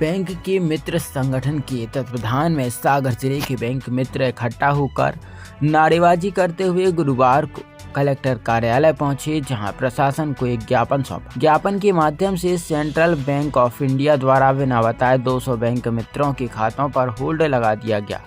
Bank के मित्र संगठन के तत्वावधान में सागर जिले के बैंक मित्र इकट्ठा होकर नारेबाजी करते हुए गुरुवार को कलेक्टर कार्यालय पहुंचे, जहां प्रशासन को एक ज्ञापन सौंपा। ज्ञापन के माध्यम से सेंट्रल बैंक ऑफ इंडिया द्वारा बिना बताए 200 बैंक मित्रों के खातों पर होल्ड लगा दिया गया,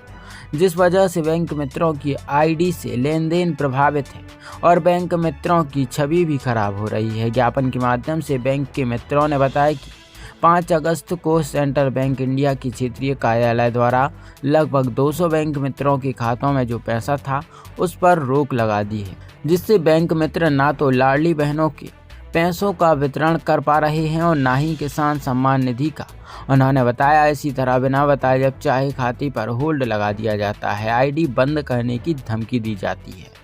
जिस वजह से बैंक मित्रों की आईडी से लेन देन प्रभावित है और बैंक मित्रों की छवि भी खराब हो रही है। ज्ञापन के माध्यम से बैंक के मित्रों ने बताया कि 5 अगस्त को सेंट्रल बैंक इंडिया की क्षेत्रीय कार्यालय द्वारा लगभग 200 बैंक मित्रों के खातों में जो पैसा था उस पर रोक लगा दी है, जिससे बैंक मित्र ना तो लाडली बहनों के पैसों का वितरण कर पा रहे हैं और ना ही किसान सम्मान निधि का। उन्होंने बताया, इसी तरह बिना बताए जब चाहे खाते पर होल्ड लगा दिया जाता है, आईडी बंद करने की धमकी दी जाती है।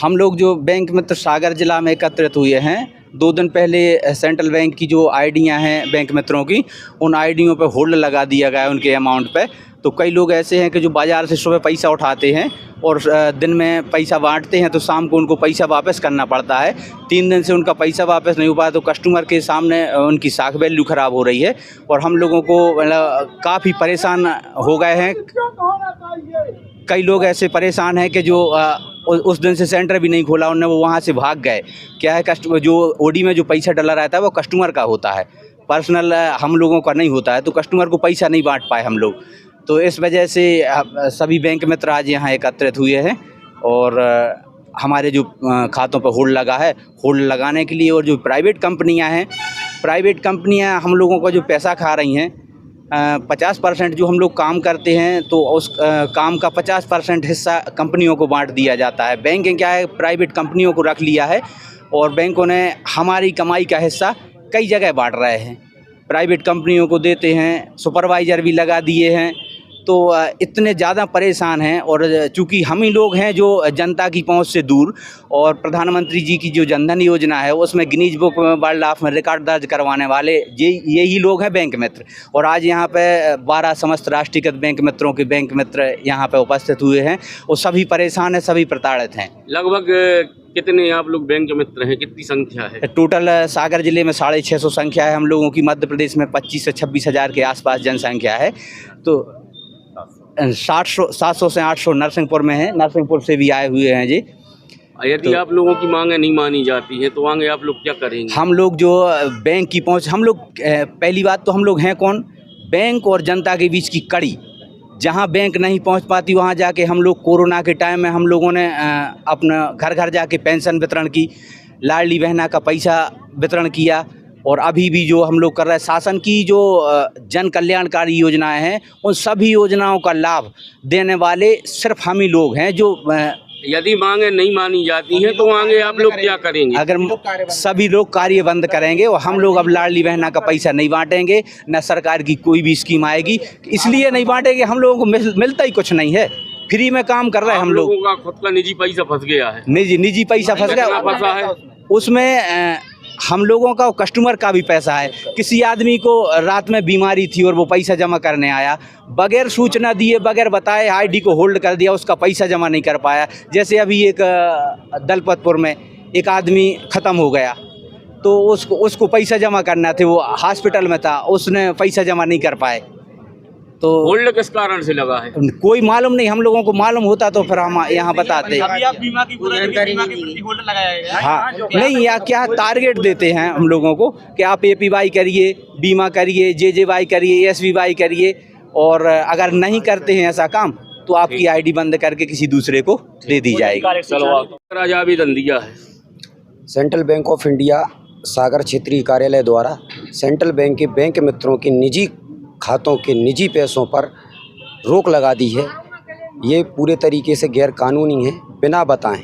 हम लोग जो बैंक मित्र सागर जिला में एकत्रित हुए हैं, 2 दिन पहले सेंट्रल बैंक की जो आईडियां हैं बैंक मित्रों की, उन आईडियों पे होल्ड लगा दिया गया है उनके अमाउंट पे। तो कई लोग ऐसे हैं कि जो बाज़ार से सुबह पैसा उठाते हैं और दिन में पैसा बांटते हैं, तो शाम को उनको पैसा वापस करना पड़ता है। 3 दिन से उनका पैसा वापस नहीं हो पाया, तो कस्टमर के सामने उनकी स्टॉक वैल्यू ख़राब हो रही है और हम लोगों को काफ़ी परेशान हो गए हैं। कई लोग ऐसे परेशान हैं कि जो उस दिन से सेंटर भी नहीं खोला उन्होंने, वो वहाँ से भाग गए। क्या है, कस्टमर जो ओडी में जो पैसा डला रहता है वो कस्टमर का होता है, पर्सनल हम लोगों का नहीं होता है, तो कस्टमर को पैसा नहीं बांट पाए हम लोग। तो इस वजह से सभी बैंक मित्र आज यहाँ एकत्रित हुए हैं और हमारे जो खातों पर होल्ड लगा है, होल्ड लगाने के लिए, और जो प्राइवेट कंपनियाँ हम लोगों का जो पैसा खा रही हैं, 50% जो हम लोग काम करते हैं तो उस काम का 50% हिस्सा कंपनियों को बांट दिया जाता है। बैंक क्या है, प्राइवेट कंपनियों को रख लिया है और बैंकों ने हमारी कमाई का हिस्सा कई जगह बांट रहे हैं, प्राइवेट कंपनियों को देते हैं, सुपरवाइज़र भी लगा दिए हैं। तो इतने ज़्यादा परेशान हैं, और चूँकि हम ही लोग हैं जो जनता की पहुंच से दूर, और प्रधानमंत्री जी की जो जनधन योजना है उसमें गिनीज बुक में वर्ल्ड ऑफ में रिकॉर्ड दर्ज करवाने वाले यही लोग हैं बैंक मित्र। और आज यहाँ पे 12 समस्त राष्ट्रीयकृत बैंक मित्रों के बैंक मित्र यहाँ पे उपस्थित हुए हैं और सभी परेशान हैं, सभी प्रताड़ित हैं। लगभग कितने आप लोग बैंक मित्र हैं, कितनी संख्या है? टोटल सागर जिले में 650 संख्या है हम लोगों की। मध्य प्रदेश में 25 से 26 हज़ार के आसपास जनसंख्या है। तो 700 से 800 नरसिंहपुर में है, नरसिंहपुर से भी आए हुए हैं जी। यदि आप लोगों की मांगें नहीं मानी जाती हैं तो आगे आप लोग क्या करेंगे? हम लोग जो बैंक की पहुंच, हम लोग पहली बात तो हम लोग हैं कौन, बैंक और जनता के बीच की कड़ी। जहां बैंक नहीं पहुंच पाती वहां जाके हम लोग, कोरोना के टाइम में हम लोगों ने अपना घर घर जाके पेंशन वितरण की, लाडली बहना का पैसा वितरण किया, और अभी भी जो हम लोग कर रहे हैं, शासन की जो जन कल्याणकारी योजनाएं हैं उन सभी योजनाओं का लाभ देने वाले सिर्फ हम ही लोग हैं। जो यदि मांगे नहीं मानी जाती हैं तो आगे आप लोग क्या करेंगे? अगर सभी लोग कार्य बंद करेंगे और हम लोग अब लाडली बहना का पैसा नहीं बांटेंगे, न सरकार की कोई भी स्कीम आएगी। इसलिए नहीं बांटेंगे, हम लोगों को मिलता ही कुछ नहीं है, फ्री में काम कर रहे हैं हम लोग। का खुद का निजी पैसा फंस गया है, निजी पैसा फंस गया, फंसा है उसमें हम लोगों का, कस्टमर का भी पैसा है। किसी आदमी को रात में बीमारी थी और वो पैसा जमा करने आया, बगैर सूचना दिए, बगैर बताए आईडी को होल्ड कर दिया, उसका पैसा जमा नहीं कर पाया। जैसे अभी एक दलपतपुर में एक आदमी ख़त्म हो गया, तो उसको पैसा जमा करना थे, वो हॉस्पिटल में था, उसने पैसा जमा नहीं कर पाए। तो होल्ड किस कारण से लगा है कोई मालूम नहीं, हम लोगों को मालूम होता तो फिर हम यहाँ बताते। अभी आप बीमा की होल्ड लगाया गया? हाँ, नहीं, या क्या टारगेट देते हैं हम लोगों को कि आप APY करिए, बीमा करिए, JJY करिए, SBY करिए, और अगर नहीं करते हैं ऐसा काम तो आपकी आईडी बंद करके किसी दूसरे को दे दी जाएगी। चलो आज आवेदन दिया है सेंट्रल बैंक ऑफ इंडिया सागर क्षेत्रीय कार्यालय द्वारा सेंट्रल बैंक के बैंक मित्रों के निजी खातों के निजी पैसों पर रोक लगा दी है। ये पूरे तरीके से गैर कानूनी है, बिना बताएं,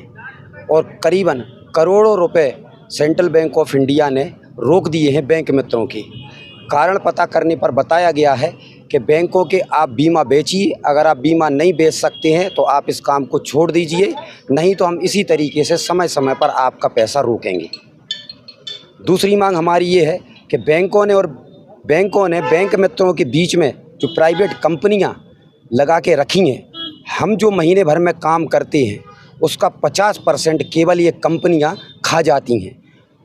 और करीबन करोड़ों रुपए सेंट्रल बैंक ऑफ इंडिया ने रोक दिए हैं बैंक मित्रों के। कारण पता करने पर बताया गया है कि बैंकों के आप बीमा बेचिए, अगर आप बीमा नहीं बेच सकते हैं तो आप इस काम को छोड़ दीजिए, नहीं तो हम इसी तरीके से समय समय पर आपका पैसा रोकेंगे। दूसरी मांग हमारी ये है कि बैंकों ने बैंक मित्रों के बीच में जो प्राइवेट कंपनियां लगा के रखी हैं, हम जो महीने भर में काम करते हैं उसका 50% केवल ये कंपनियां खा जाती हैं।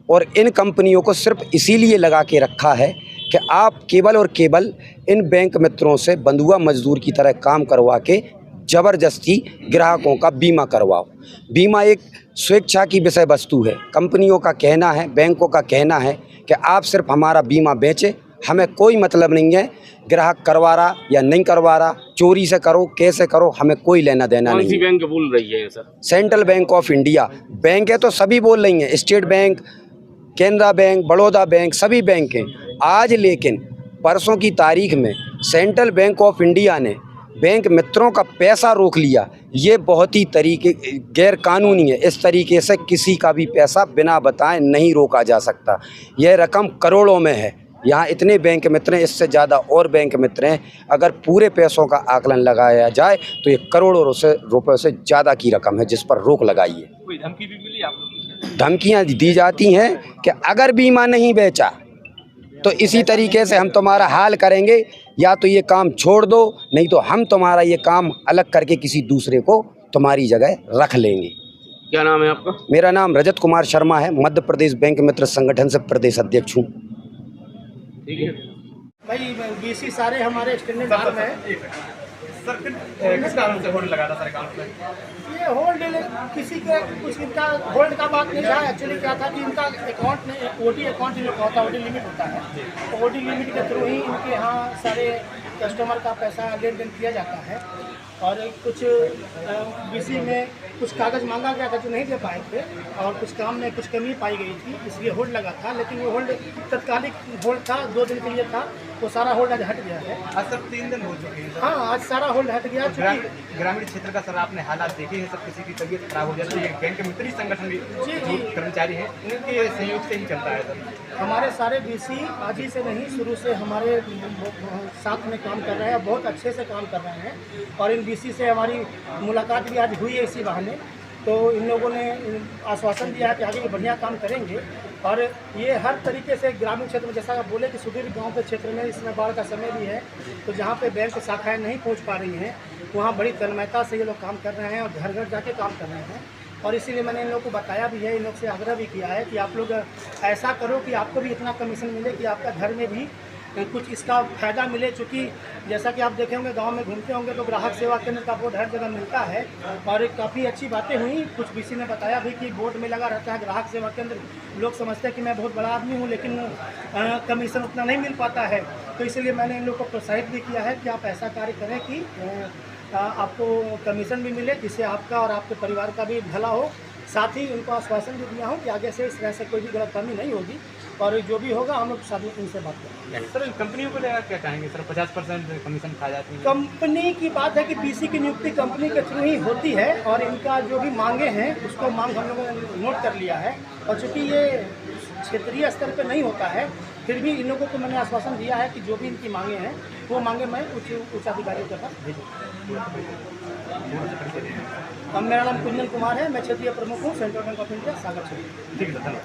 और इन कंपनियों को सिर्फ इसीलिए लगा के रखा है कि आप केवल और केवल इन बैंक मित्रों से बंधुआ मजदूर की तरह काम करवा के ज़बरदस्ती ग्राहकों का बीमा करवाओ। बीमा एक स्वेच्छा की विषय वस्तु है। कंपनियों का कहना है, बैंकों का कहना है कि आप सिर्फ हमारा बीमा बेचें, हमें कोई मतलब नहीं है ग्राहक करवा रहा या नहीं करवा रहा, चोरी से करो कैसे करो, हमें कोई लेना देना नहीं। कौन सी बैंक बोल रही है sir? Central bank of India bank है तो सभी बोल रही हैं, state bank, Canara bank, Baroda bank, सभी बैंक हैं। आज लेकिन परसों की तारीख में सेंट्रल बैंक ऑफ इंडिया ने बैंक मित्रों का पैसा रोक लिया। ये बहुत ही तरीके गैर कानूनी है। इस तरीके से किसी का भी पैसा बिना बताए नहीं रोका जा सकता। यह रकम करोड़ों में है। यहाँ इतने बैंक मित्र हैं, इससे ज़्यादा और बैंक मित्र हैं। अगर पूरे पैसों का आकलन लगाया जाए तो ये करोड़ों रुपए से ज़्यादा की रकम है जिस पर रोक लगाई है। कोई धमकी भी मिली आप लोगों को? धमकियाँ दी जाती हैं कि अगर बीमा नहीं बेचा तो इसी तरीके से हम तुम्हारा हाल करेंगे, या तो ये काम छोड़ दो, नहीं तो हम तुम्हारा ये काम अलग करके किसी दूसरे को तुम्हारी जगह रख लेंगे। क्या नाम है आपका? मेरा नाम रजत कुमार शर्मा है, मध्य प्रदेश बैंक मित्र संगठन से प्रदेश अध्यक्ष हूँ। ठीक है भाई बीसी सारे हमारे स्टैंडर्ड आर्म है। सर किस कारण से होल्ड लगा था सर अकाउंट में? ये होल्ड किसी के कुछ इनका होल्ड का बात नहीं था। एक्चुअली क्या था कि इनका अकाउंट में ओडी अकाउंट जो होता है, ओडी लिमिट होता है, तो ओडी लिमिट के थ्रू ही इनके यहाँ सारे कस्टमर का पैसा लेन देन किया जाता है। और कुछ बीसी में कुछ कागज़ मांगा गया था जो नहीं दे पाए थे, और कुछ काम में कुछ कमी पाई गई थी, इसलिए होल्ड लगा था। लेकिन वो होल्ड तत्कालिक होल्ड था, 2 दिन के लिए था, वो सारा होल्ड आज हट गया है। आज सर 3 दिन हो चुके हैं। हाँ, आज सारा होल्ड हट गया। ग्रामीण क्षेत्र का सर आपने हालात देखे हैं, सब किसी की तबीयत खराब हो जाती है। बैंक मित्र ही संगठन भी जो कर्मचारी हैं उनके सहयोग से ही चलता है सर। हमारे सारे बीसी आज ही से नहीं, शुरू से हमारे साथ में काम कर रहे हैं, बहुत अच्छे से काम कर रहे हैं। और इन बीसी से हमारी मुलाकात भी आज हुई है इसी बहाने। तो इन लोगों ने आश्वासन दिया है कि आगे बढ़िया काम करेंगे। और ये हर तरीके से ग्रामीण क्षेत्र में, जैसा आप बोले कि सुदूर गांव के क्षेत्र में इसमें बाढ़ का समय भी है, तो जहाँ पे बैंक शाखाएं नहीं पहुँच पा रही हैं, वहाँ बड़ी तन्मयता से ये लोग काम कर रहे हैं और घर घर जाके काम कर रहे हैं। और इसीलिए मैंने इन लोग को बताया भी है, इन लोग से आग्रह भी किया है कि आप लोग ऐसा करो कि आपको भी इतना कमीशन मिले कि आपका घर में भी कुछ इसका फ़ायदा मिले। चूँकि जैसा कि आप देखे होंगे, गांव में घूमते होंगे तो ग्राहक सेवा केंद्र का बोर्ड हर जगह मिलता है, और काफ़ी अच्छी बातें हुई। कुछ बीसी ने बताया भी कि बोर्ड में लगा रहता है ग्राहक सेवा केंद्र। लोग समझते हैं कि मैं बहुत बड़ा आदमी हूँ, लेकिन कमीशन उतना नहीं मिल पाता है। तो इसलिए मैंने इन लोग को प्रोत्साहित भी किया है कि आप ऐसा कार्य करें कि आपको कमीशन भी मिले, जिससे आपका और आपके परिवार का भी भला हो। साथ ही उनको आश्वासन भी दिया हूँ कि आगे से इस तरह से कोई भी गलतफहमी नहीं होगी, और जो भी होगा हम लोग साथ उनसे बात करेंगे। सर कंपनियों को लेकर क्या कहेंगे सर? 50% कमीशन खा जाती है। कंपनी की बात है कि बीसी की नियुक्ति कंपनी के थ्रू ही होती है, और इनका जो भी मांगे हैं उसको मांग हम लोगों ने नोट कर लिया है। और चूँकि ये क्षेत्रीय स्तर पर नहीं होता है, फिर भी इन लोगों को मैंने आश्वासन दिया है कि जो भी इनकी मांगे हैं वो मांगे मैं उच्च अधिकारियों के पास भेजूँगा। मेरा नाम कुंदन कुमार है, मैं क्षेत्रीय प्रमुख हूँ सेंट्रल बैंक ऑफ इंडिया सागर क्षेत्र। ठीक है, धन्यवाद।